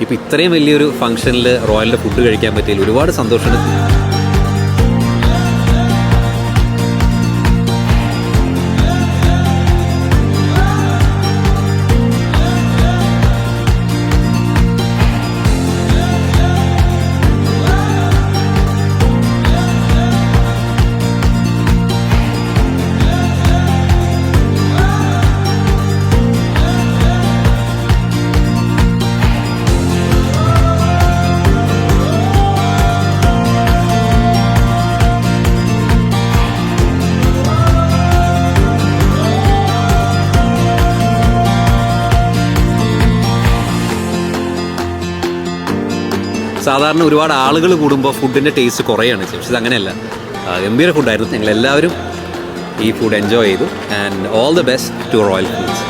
ഇപ്പോൾ ഇത്രയും വലിയൊരു ഫംഗ്ഷനിൽ റോയലിൻ്റെ ഫുഡ് കഴിക്കാൻ പറ്റിയതിൽ ഒരുപാട് സന്തോഷമുണ്ട്. സാധാരണ ഒരുപാട് ആളുകൾ കൂടുമ്പോൾ ഫുഡിൻ്റെ ടേസ്റ്റ് കുറയാണ്, പക്ഷേ ഇത് അങ്ങനെയല്ല. ഗംഭീര ഫുഡായിരുന്നു. ഞങ്ങളെല്ലാവരും ഈ ഫുഡ് എൻജോയ് ചെയ്തു. And all the best to royal foods.